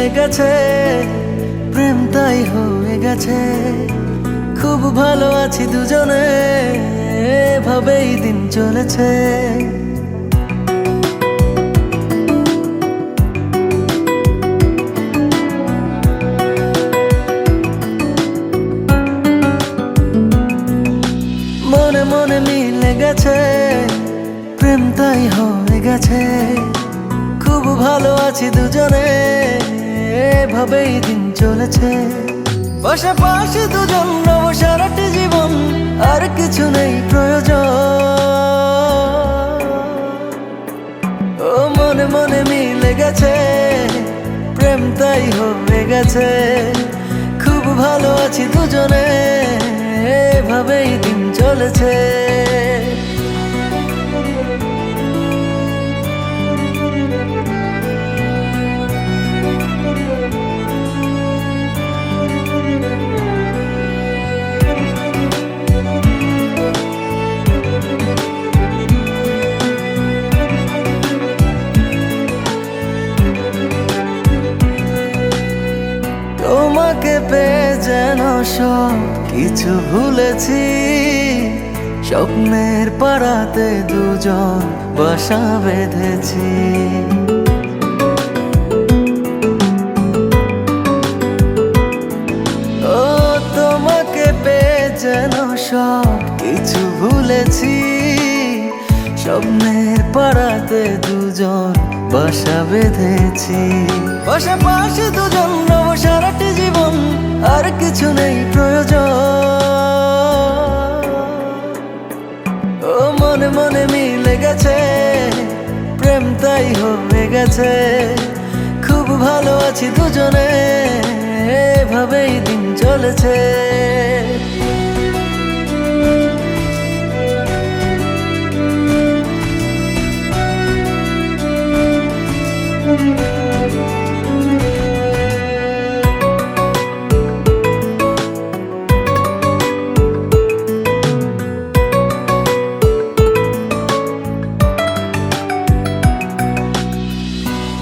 মিলে গেছে, প্রেম তাই হয়ে গেছে। খুব ভালো আছি দুজনে, এভাবেই দিন চলেছে। মনে মনে মিলে গেছে, প্রেম তাই হয়ে গেছে। খুব ভালো আছি দুজনে, এভাবেই দিন চলেছে। পাশাপাশি দুজন রব সারাটি জীবন, আর কিছু নেই প্রয়োজন। ও মনে মনে মিলে গেছে, প্রেম তাই হয়ে গেছে। খুব ভালো আছি দুজনে, এভাবেই দিন চলেছে। তোমাকে পেয়ে যেন সব কিছু ভুলেছি। স্বপ্নের পাড়াতে দুজন বাসা বেঁধেছি। ও তোমাকে পেয়ে যেন সব কিছু ভুলেছি। স্বপ্নের পাড়াতে দুজন বাসা বেঁধেছি। পাশাপাশি দুজন রব সারাটি জীবন, আর কিছু নেই প্রয়োজন। ও মনে মনে মিলে গেছে, প্রেম তাই হয়ে গেছে। খুব ভালো আছি দুজনে, এভাবেই দিন চলেছে।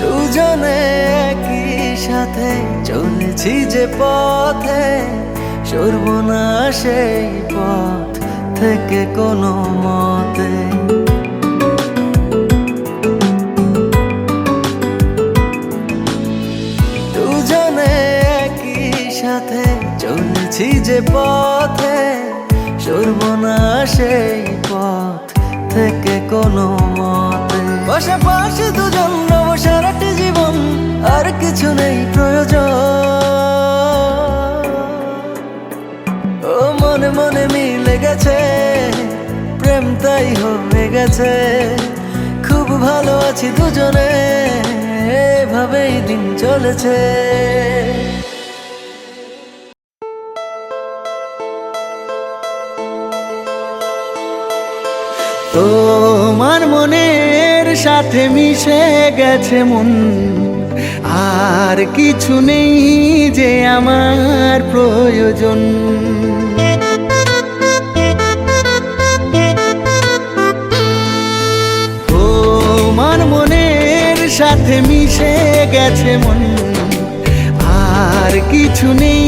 দুজনে একই সাথে চলেছি যে পথে, সরব না সেই পথ থেকে কোনো মতে। দুজনে একই সাথে চলেছি যে পথে, সরব না সেই পথ থেকে কোনো মতে। পাশাপাশি দুজন রব সারাটি জীবন, আর কিছু নেই প্রয়োজন। ও মনে মনে মিলে গেছে, প্রেম তাই হয়ে গেছে। খুব ভালো আছি দুজনে, এভাবেই দিন চলেছে। তোমার মনের সাথে মিশে গেছে মন, আর কিছু নেই যে আমার প্রয়োজন। তোমার মনের সাথে মিশে গেছে মন, আর কিছু নেই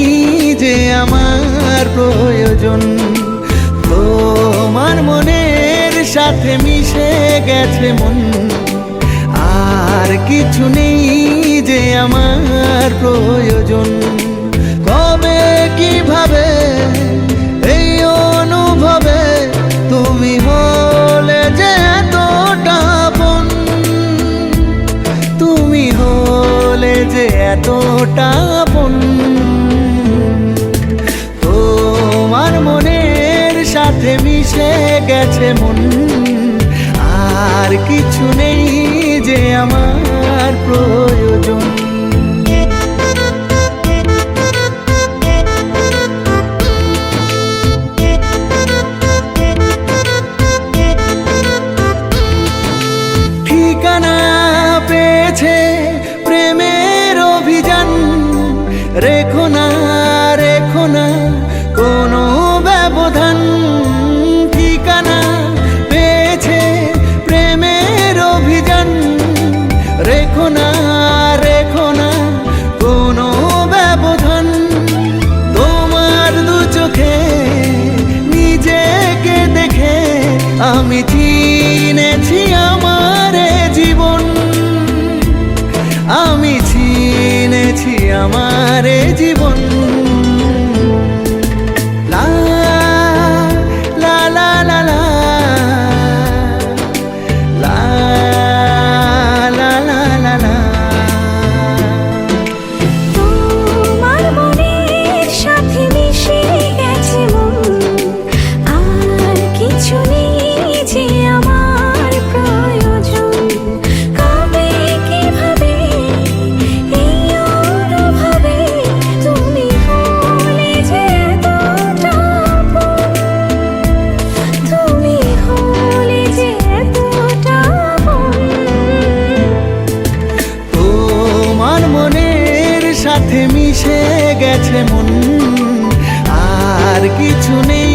যে আমার প্রয়োজন। তোমার মনের সাথে মিশে গেছে মন, আর কিছু নেই যে আমার প্রয়োজন। কবে কিভাবে এই অনুভবে তুমি হলে যে এতটা আপন, তুমি হলে যে এতটা আপন। তোমার মনের সাথে মিশে গেছে মন, আর কিছু নেই যে আমার প্রয়োজন। ঠিকানা পেয়েছে প্রেমের অভিযান, রেখো না কোনো ব্যবধান। ঠিকানা পেয়েছে প্রেমের অভিযান, রেখো না চিনেছি আমার জীবন, আমি চিনেছি আমার জীবন। লা লা লা লা লা লা লা লা লা লা। তোমার মনের সাথে মিশে গেছে মন, আর কিছু নেই যে আমার প্রয়োজন। কবে কিভাবে এই অনুভবে তুমি হলে যে এতটা আপন, তুমি হলে যে এতটা আপন। তোমার মনের সাথে মিশে গেছে মন, আর কিছু নেই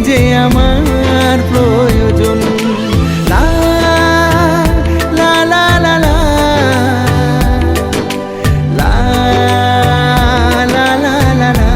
যে আমার প্রয়োজন। লা লা লা লা লা লা লা লা লা লা।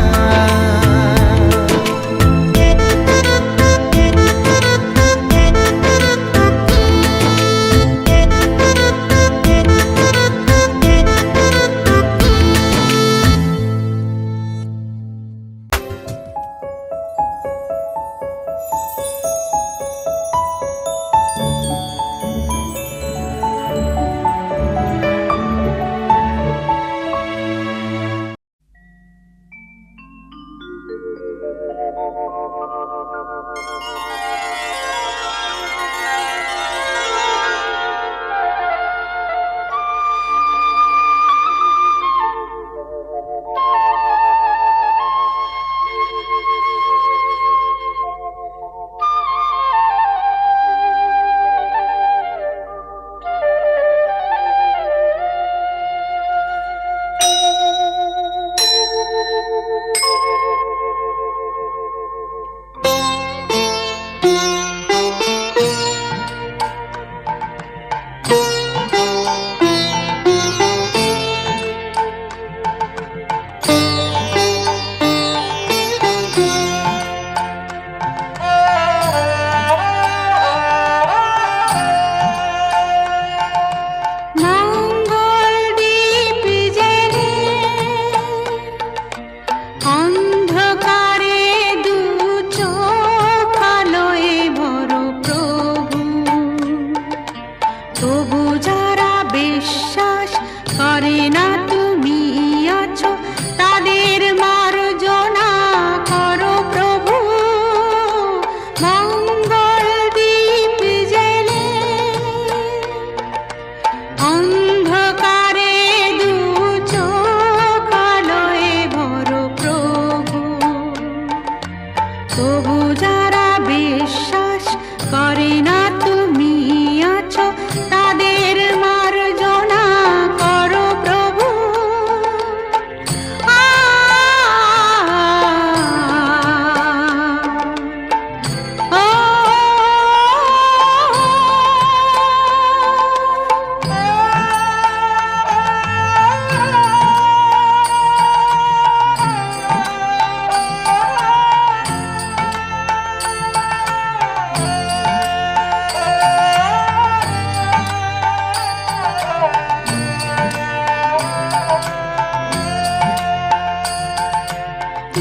মঙ্গলদীপ জেলে অন্ধকারে দু চোখ আলোয় ভর প্রভু, তবু যারা বিশ্বাস করে না তুমি আছো, তাদের মার্জনা করো প্রভু। মঙ্গলদীপ জেলে অন্ধকারে দু চোখ আলোয় ভর প্রভু, তবু যারা বিশ্বাস করে না তুমি আছো, তাদের মার্জনা করো প্রভু।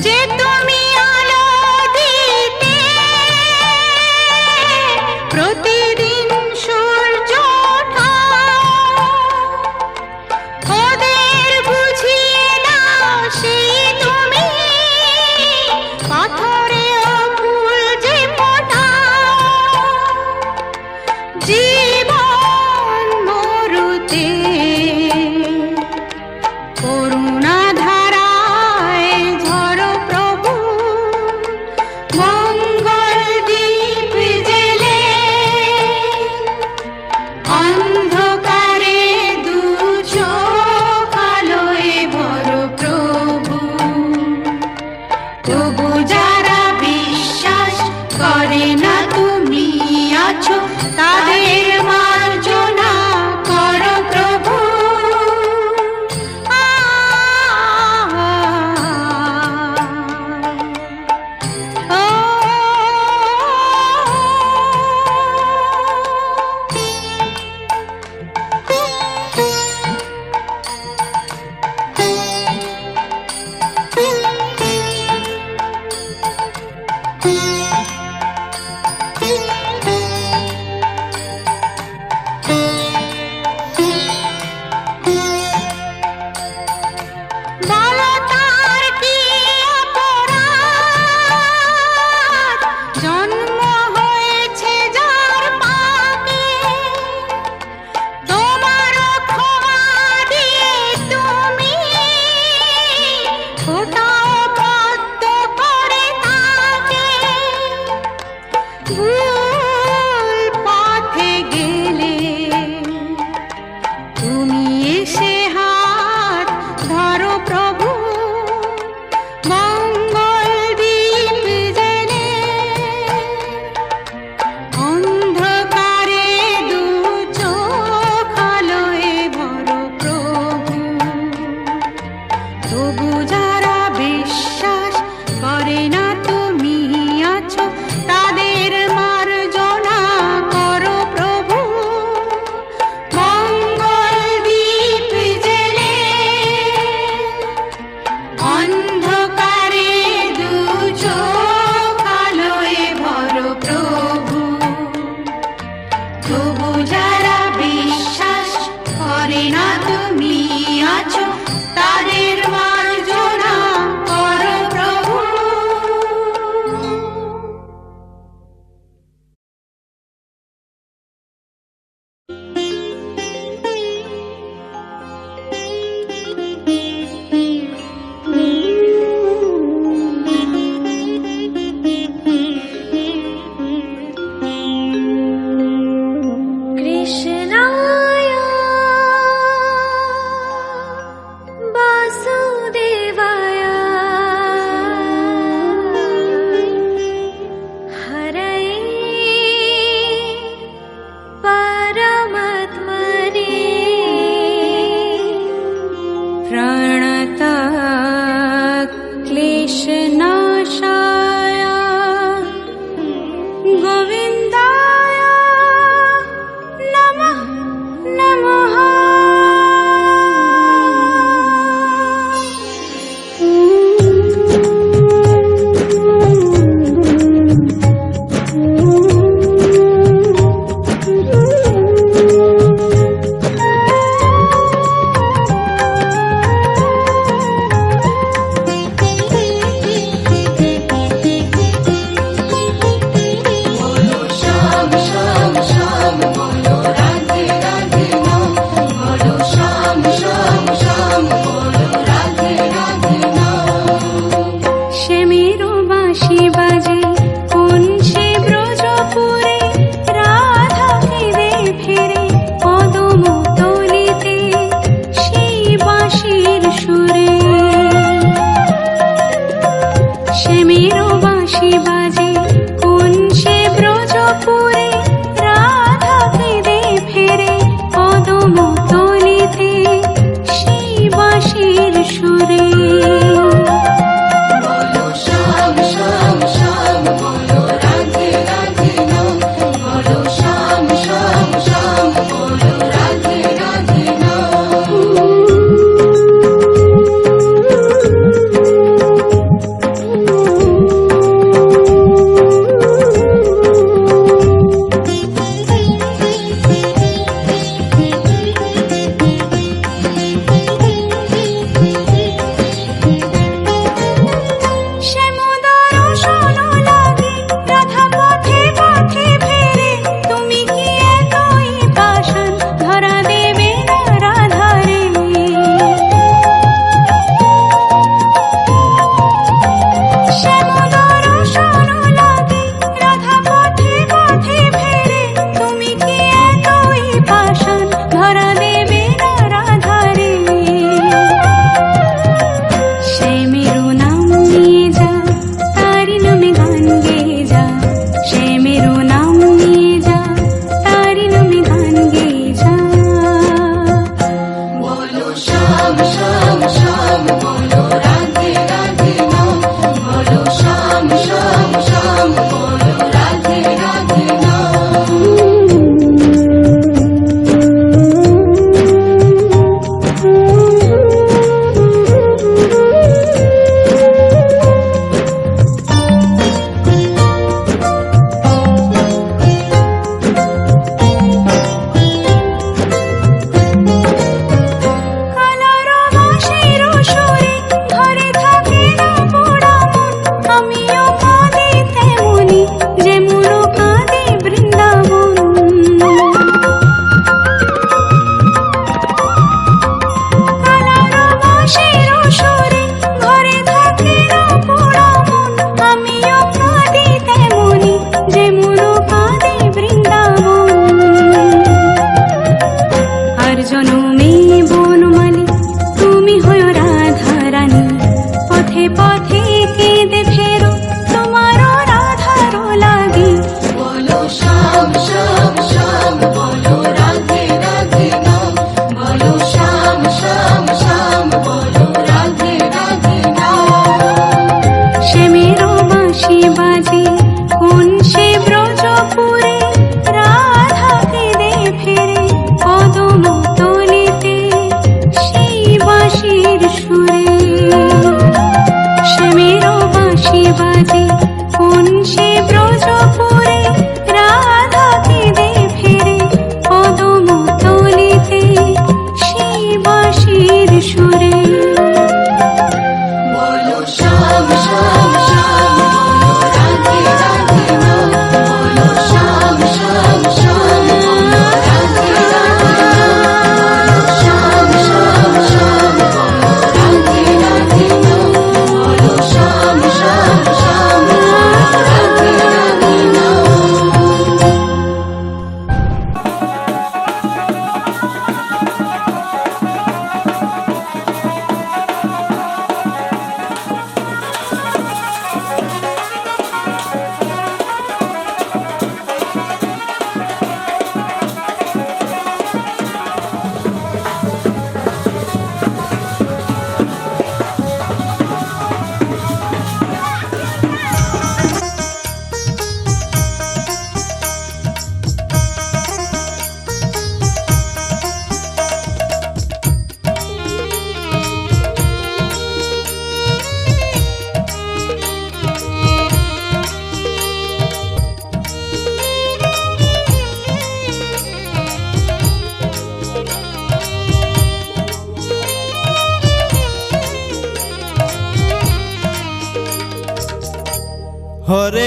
যে তুমি আলো দিতে প্রতিদিন সূর্য ওঠাও, ওদের বুঝিয়ে দাও সেই তুমি পাথরেও ফুল যে ফোটাও। জীবন মরুতে করুণা ধারায় ঝরো প্রভু। মঙ্গলদীপ জেলে অন্ধকারে দু চোখ আলোয় ভর প্রভু, তবু যারা বিশ্বাস করে না তুমি আছো, তাদের মার্জনা করো প্রভু। ও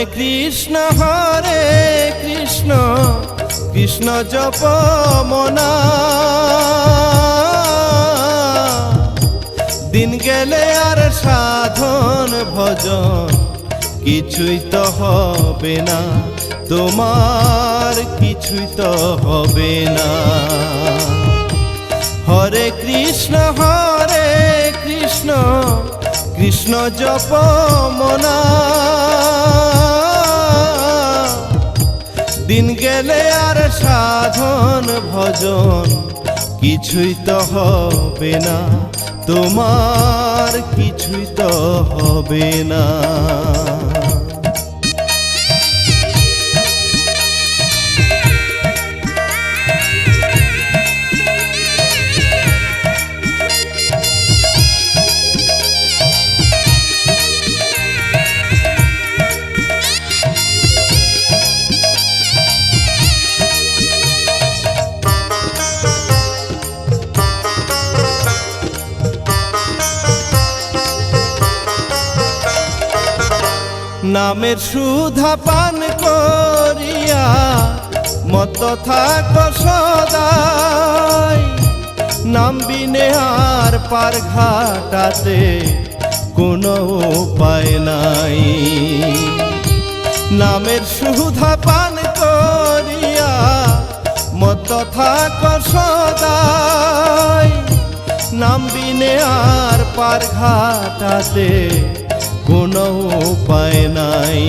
হরে কৃষ্ণ কৃষ্ণ জপ মনা দিন গেলে আর সাধন ভজন কিছুই তো হবে না তোমার কিছুই তো হবে না হরে কৃষ্ণ কৃষ্ণ জপ মনা দিন গেলে আর সাধন ভজন কিছুই তো হবে না তোমার কিছুই তো হবে না নামের সুধা পান করিয়া মত থাক সদাই নাম বিনে আর পার ঘাটাতে কোনো উপায় নাই নামের সুধা পান করিয়া মত থাক সদাই নাম বিনে আর পার ঘাটাতে কোনো উপায় নাই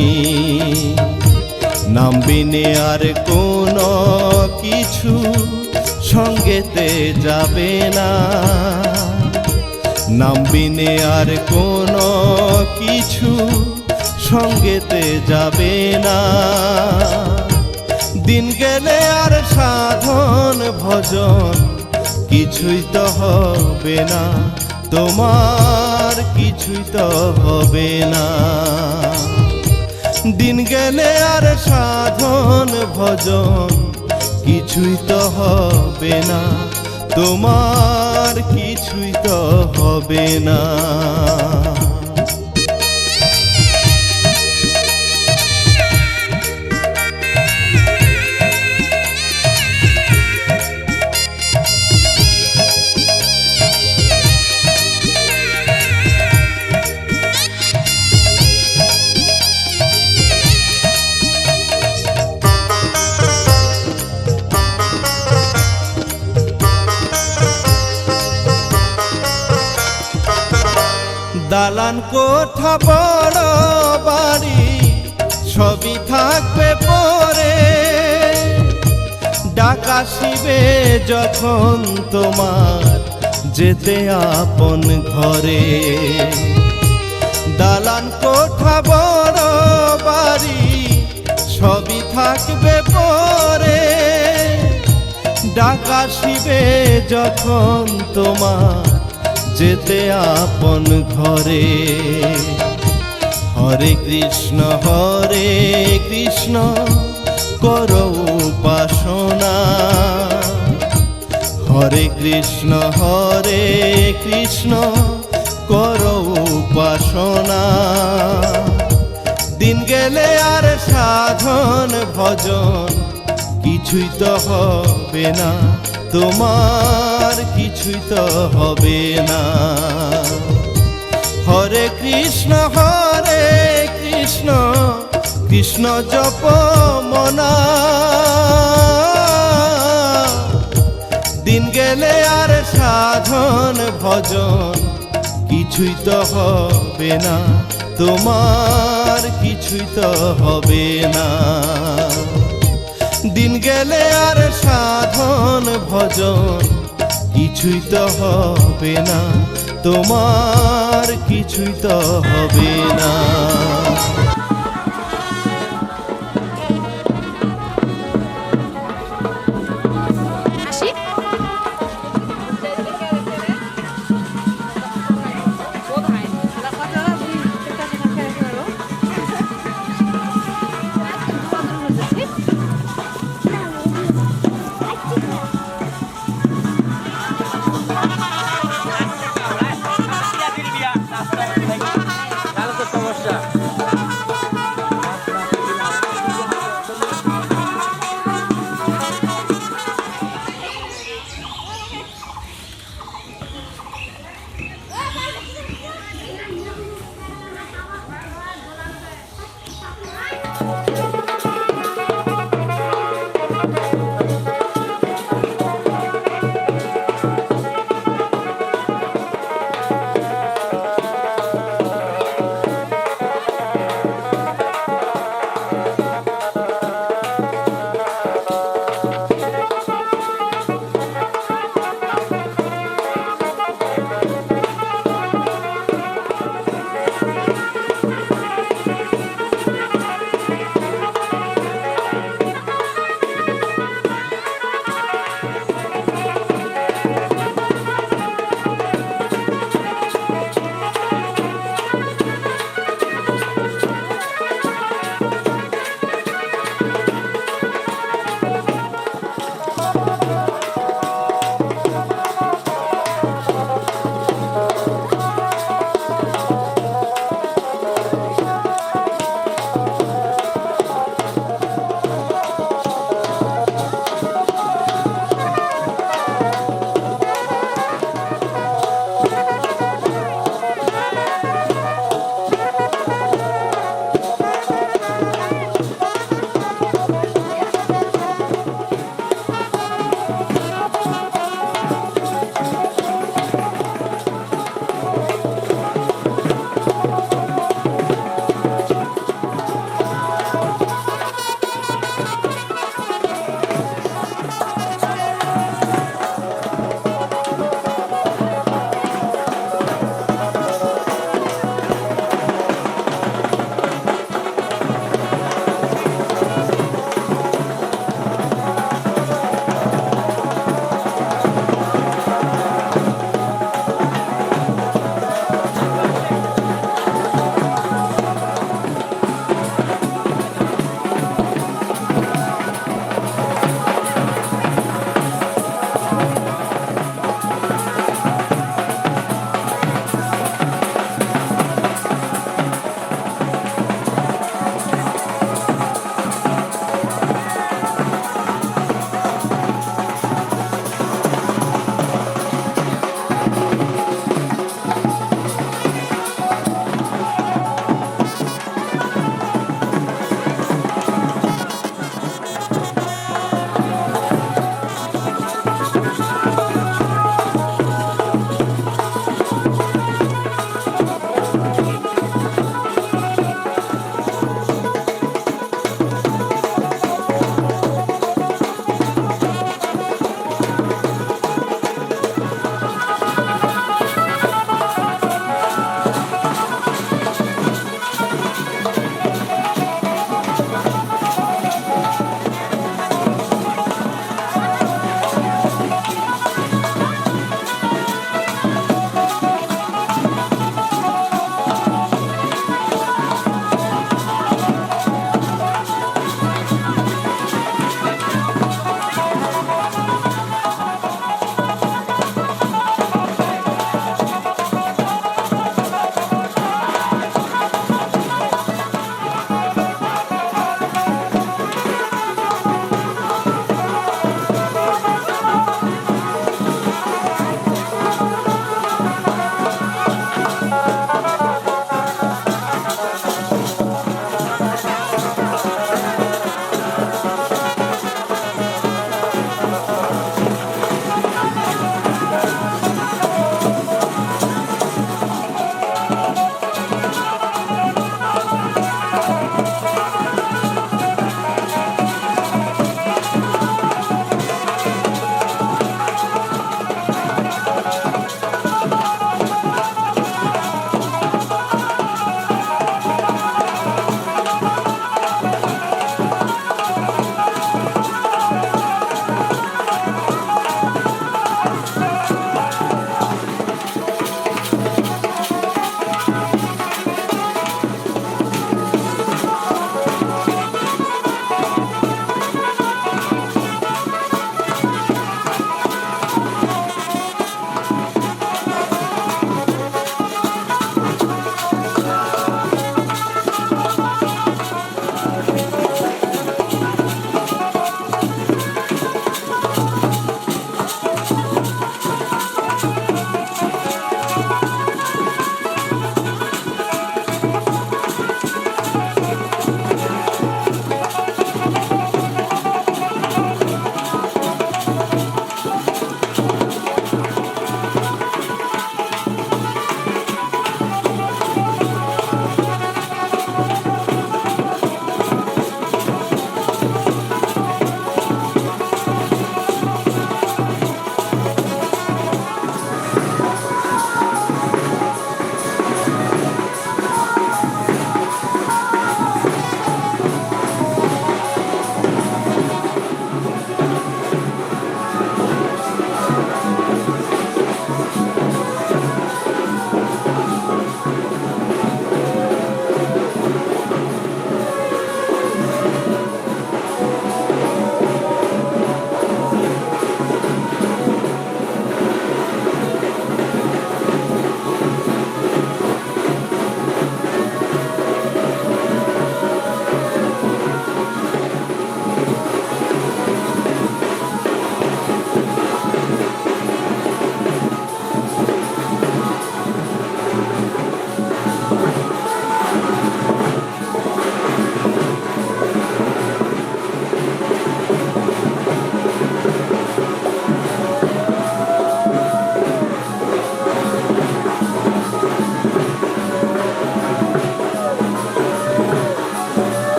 নাম বিনে আর কোনো কিছু সঙ্গেতে যাবে না নাম বিনে আর কোনো কিছু সঙ্গেতে যাবে না দিন গেলে আর সাধন ভজন কিছুই তো হবে না তোমার কিছুই তো হবে না দিন গেলে আর সাধন ভজন কিছুই তো হবে না তোমার কিছুই তো হবে না দালান কোঠা বড় বাড়ি সবই থাকবে পরে ডাক আসিবে যখন তোমার যেতে আপন ঘরে দালান কোঠা বড় বাড়ি সবই থাকবে পরে ডাক আসিবে যখন তোমার যেতে আপন ঘরে হরে কৃষ্ণ করো উপাসনা হরে কৃষ্ণ করো উপাসনা দিন গেলে আর সাধন ভজন কিছুই তো হবে না তোমার কিছুই তো হবে না হরে কৃষ্ণ কৃষ্ণ জপ মনা দিন গেলে আর সাধন ভজন কিছুই তো হবে না তোমার কিছুই তো হবে না দিন গেলে আর সাধন ভজন কিছুই তো হবে না তোমার কিছুই তো হবে না সমস্যা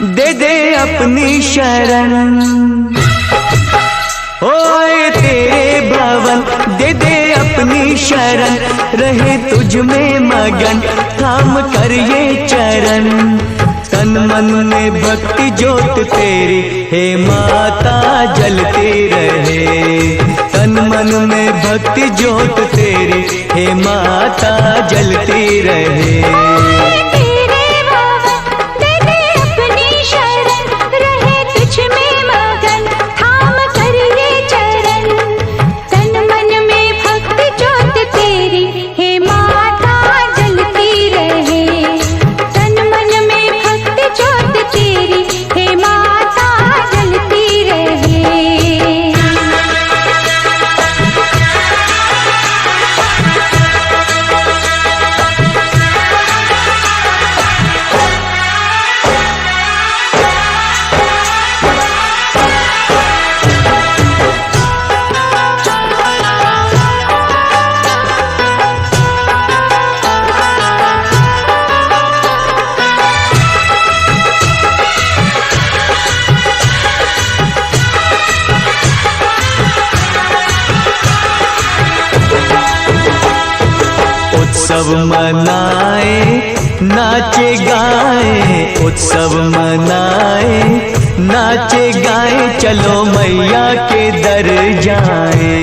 दे दे अपनी शरण, ओए तेरे भवन दे दे अपनी शरण, रहे तुझ में मगन थाम कर ये चरण। तन मन में भक्ति ज्योत तेरी हे माता जलती रहे, तन मन में भक्ति ज्योत तेरी हे माता जलती रहे। उत्सव मनाए नाचे गाए, उत्सव मनाए नाचे गाए, चलो मैया के दर जाए।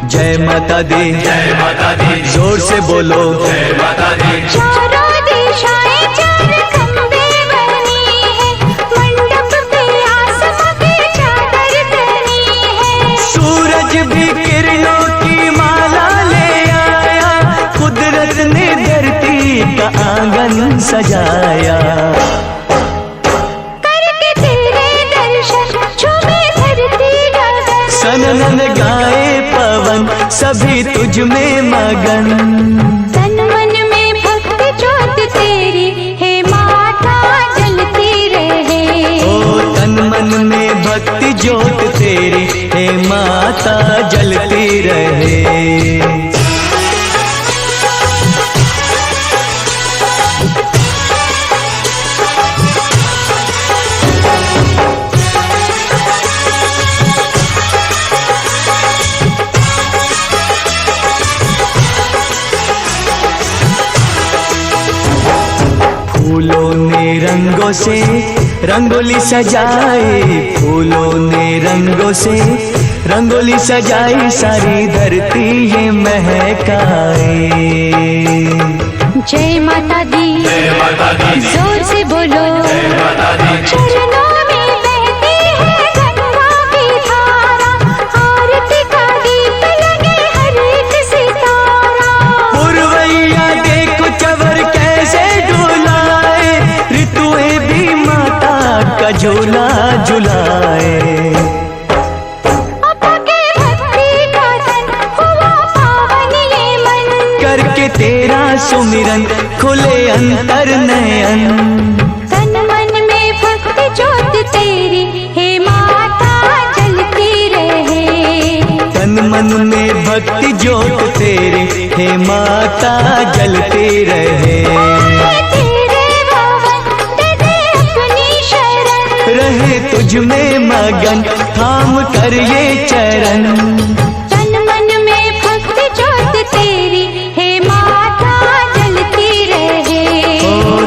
जय माता दी, जय माता दी, जोर से बोलो जय माता दी। चारों दिशाएं चार खंबे बनी है, मंडप पे आसमां की चादर तनी है। सूरज भी किरणों की माला ले आया, कुदरत ने धरती का आंगन सजाया। करके तेरे दर्शन झूमे धरती गगन, सनन गाए पवन सभी तुझ में मगन। तन मन में भक्ति ज्योत तेरी हे माता जलती रहे। ओ तन मन में भक्ति ज्योत तेरी हे माता जलती रहे। फूलों ने रंगों से रंगोली सजाए, फूलों ने रंगों से रंगोली सजाई, सारी धरती ये महकाए। जय माता दी, जय माता दी, जोर से बोलो जय माता दी। चरणों में बहती है गंगा की धारा, आरती का दीप लगे हर एक सितारा। पुरवैया देखो चवर कैसे डुलाए, ऋतुएं भी माता का झूला झुलाए। करके तेरा सुमिरन खुले अंतर नयन। तन मन में भक्ति ज्योत तेरी हे माता जलती रहे। तन मन में भक्ति ज्योत तेरी हे माता जलती रहे। तेरे भवन दे दे अपनी शरण, रहे तुझ में मगन थाम कर ये चरण। तन मन में भक्ति ज्योत तेरी हे माता जलती रहे। ओ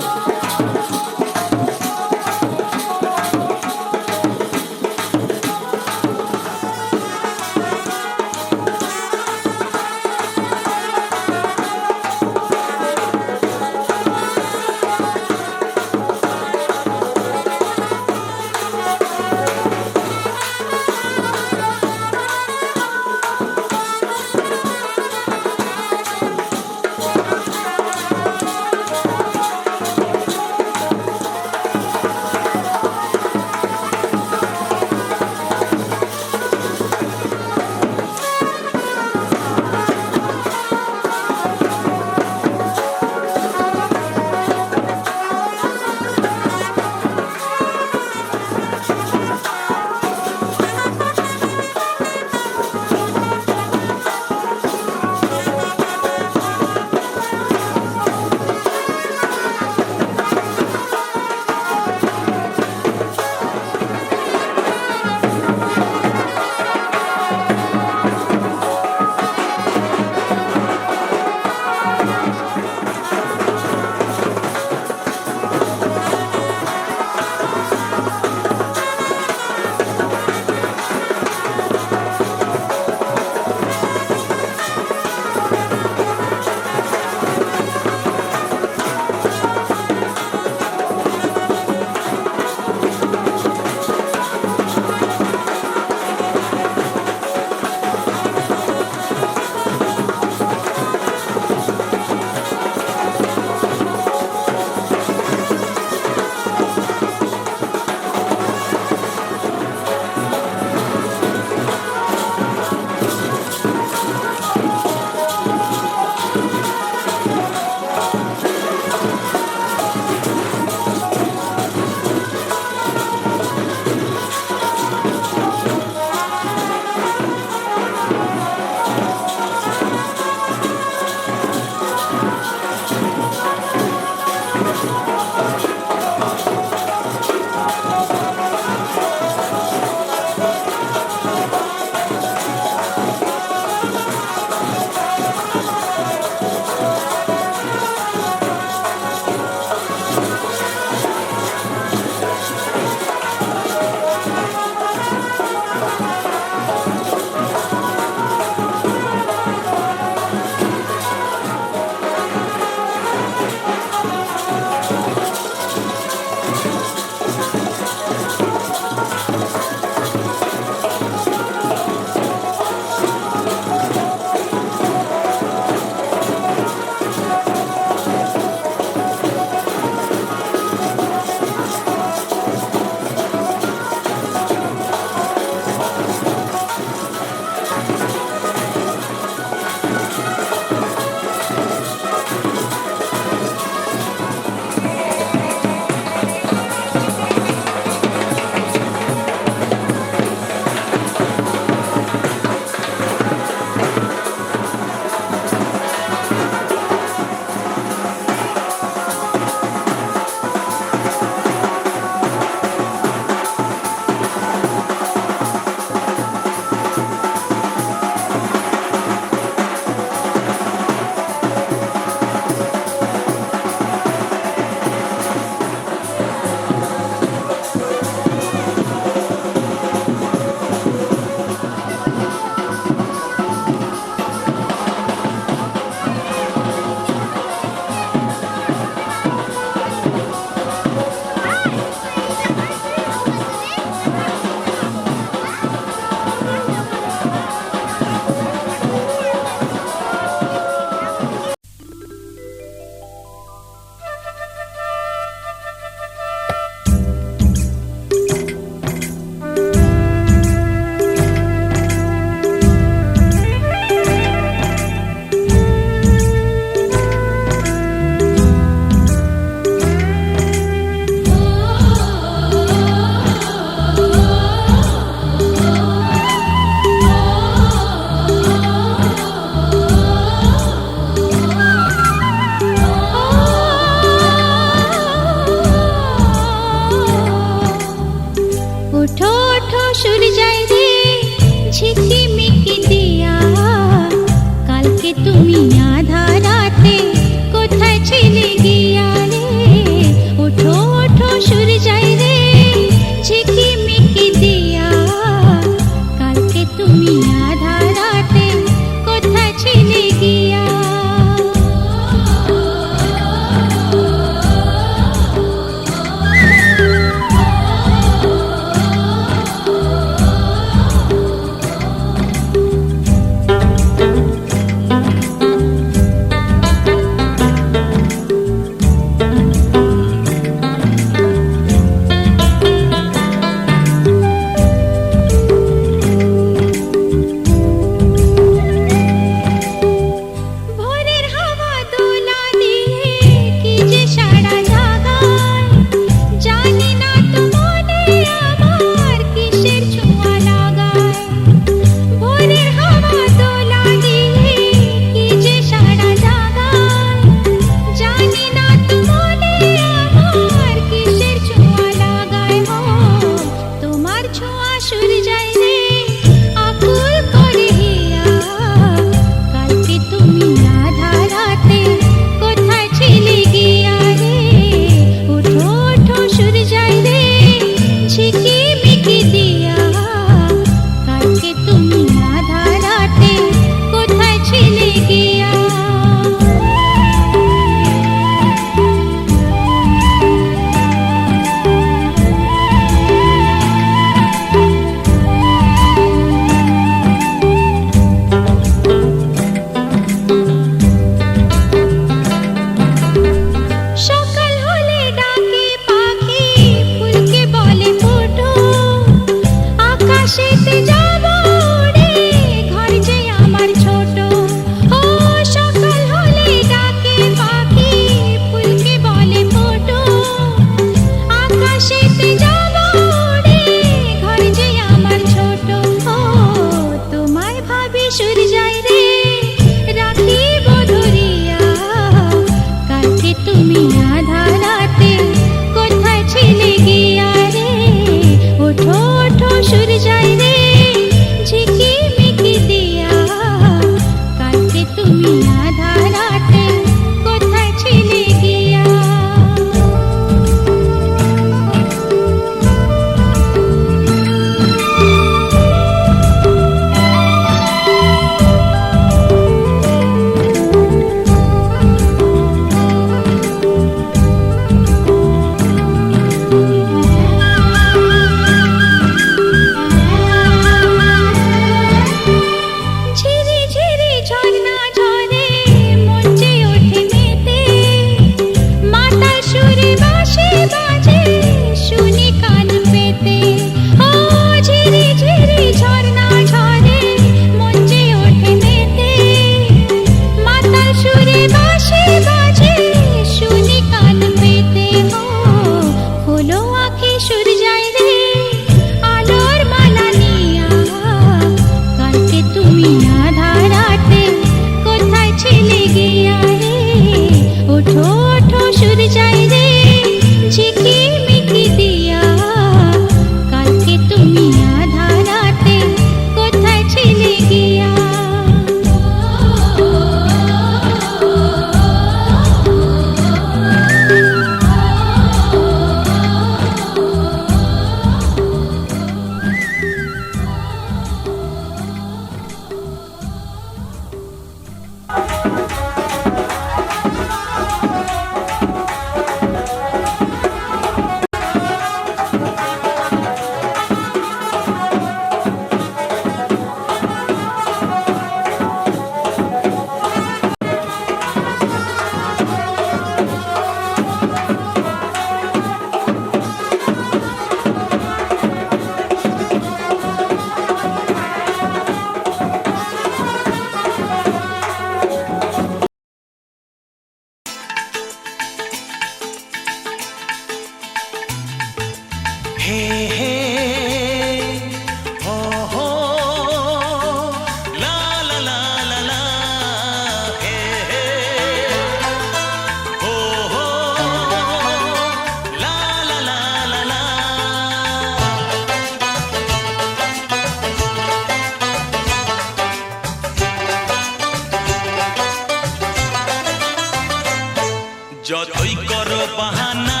যতই করো বাহানা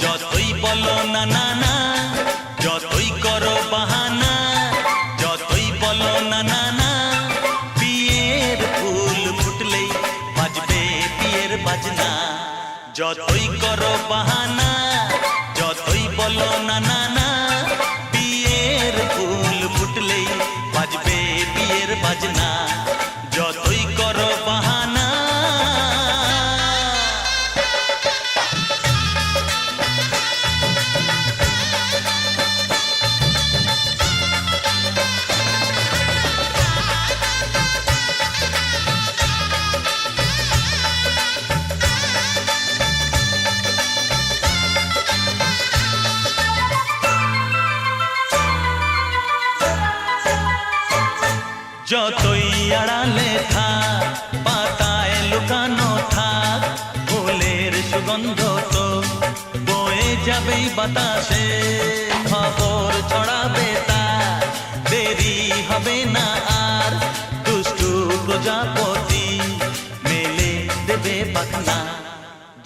যতই বলো না না না, যতই করো বাহানা যতই বলো না না না, বিয়ের ফুল ফুটলেই বাজবে বিয়ের বাজনা। যতই করো বাহানা যতই বলো না না না, বিয়ের ফুল ফুটলেই বাজবে বিয়ের বাজনা। যতই করো বাহানা। যতই আড়ালে থাক পাতায় লুকানো থাক, ফুলের সুগন্ধ তো বয়ে যাবেই বাতাসে। খবর ছড়াবে তার দেরি হবে না আর, দুষ্টু প্রজাপতি মেলে দেবে পাখনা।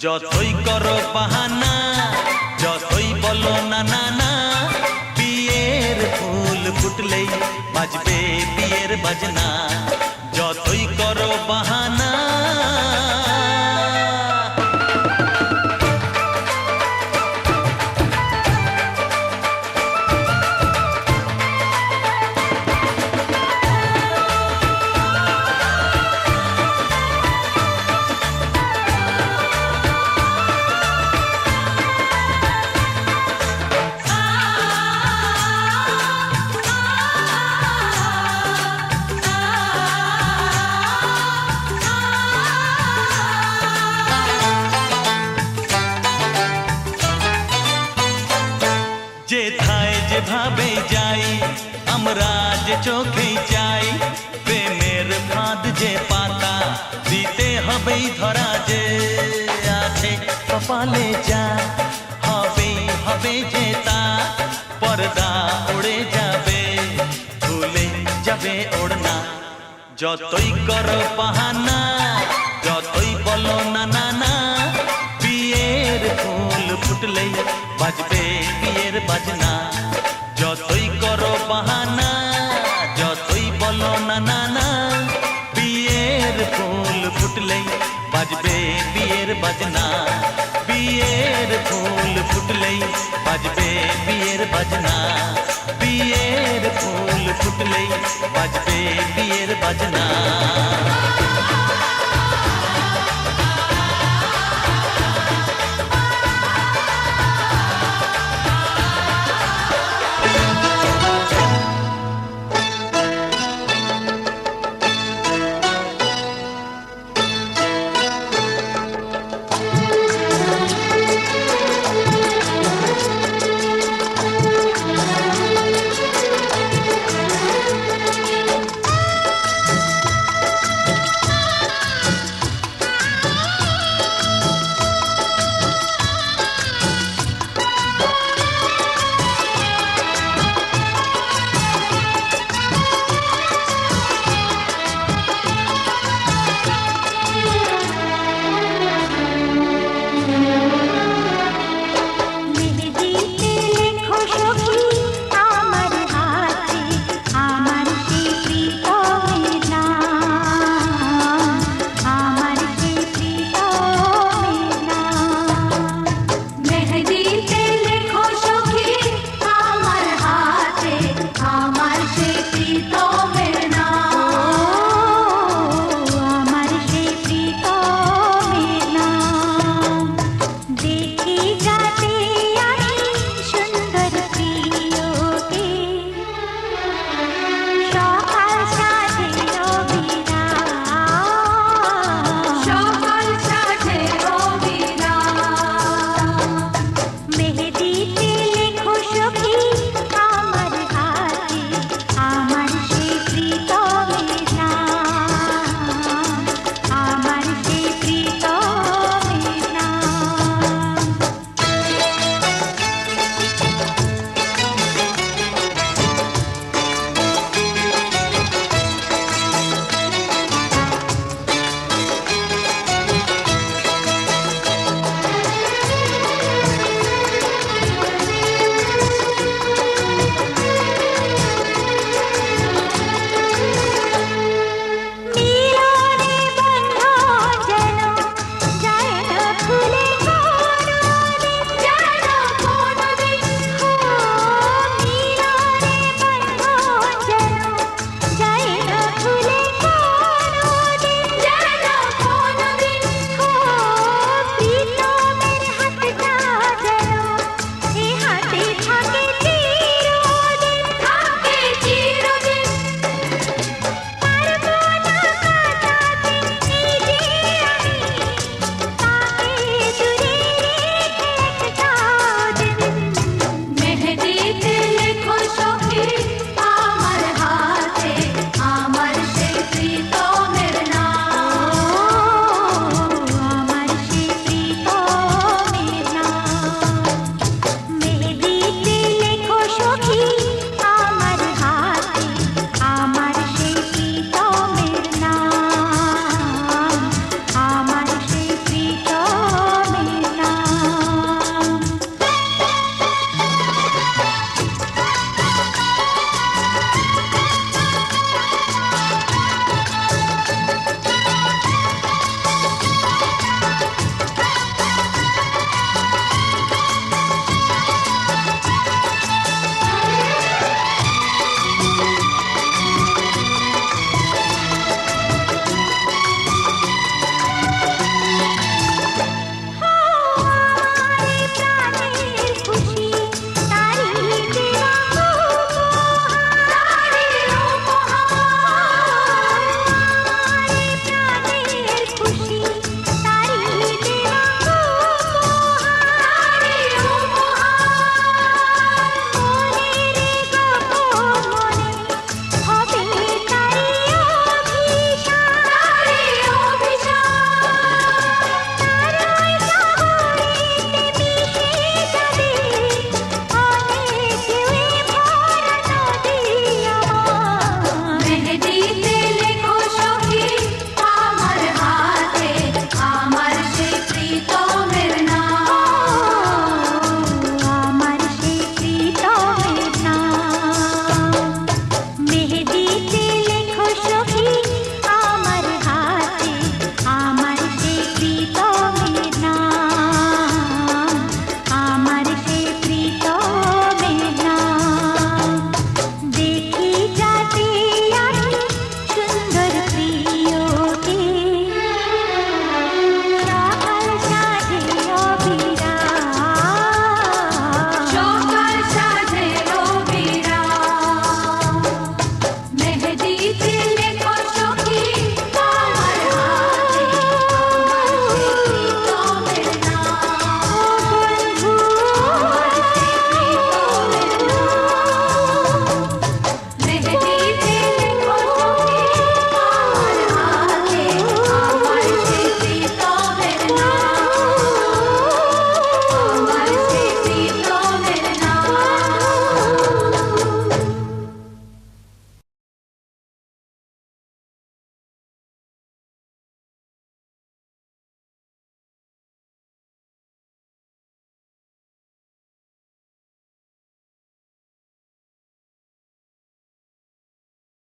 যতই করো বাহানা যতই বলো না না না, বিয়ের ফুল ফুটলেই বাজবে বিয়ের বাজনা। যতই করো বাহানা। যেথায় যেভাবে যাই আমরা যে চোখেই চাই, প্রেমের ফাঁদ যে পাতা দিতে হবেই ধরা। যে আছে কপালে যা হবেই হবে যে তা, পর্দা উড়ে যাবে ভুলে যাবে ওড়না। যতই করো বাহানা যতই বলো না না না, বিয়ের ফুল ফুটলেই বাজবে বিয়ের বাজনা। যতই করো বাহানা যতই বলো না না না, বিয়ের ফুল ফুটলেই বাজবে বিয়ের বাজনা। বিয়ের ফুল ফুটলেই বাজবে বিয়ের বাজনা। বিয়ের ফুল ফুটলেই বাজবে বিয়ের বাজনা।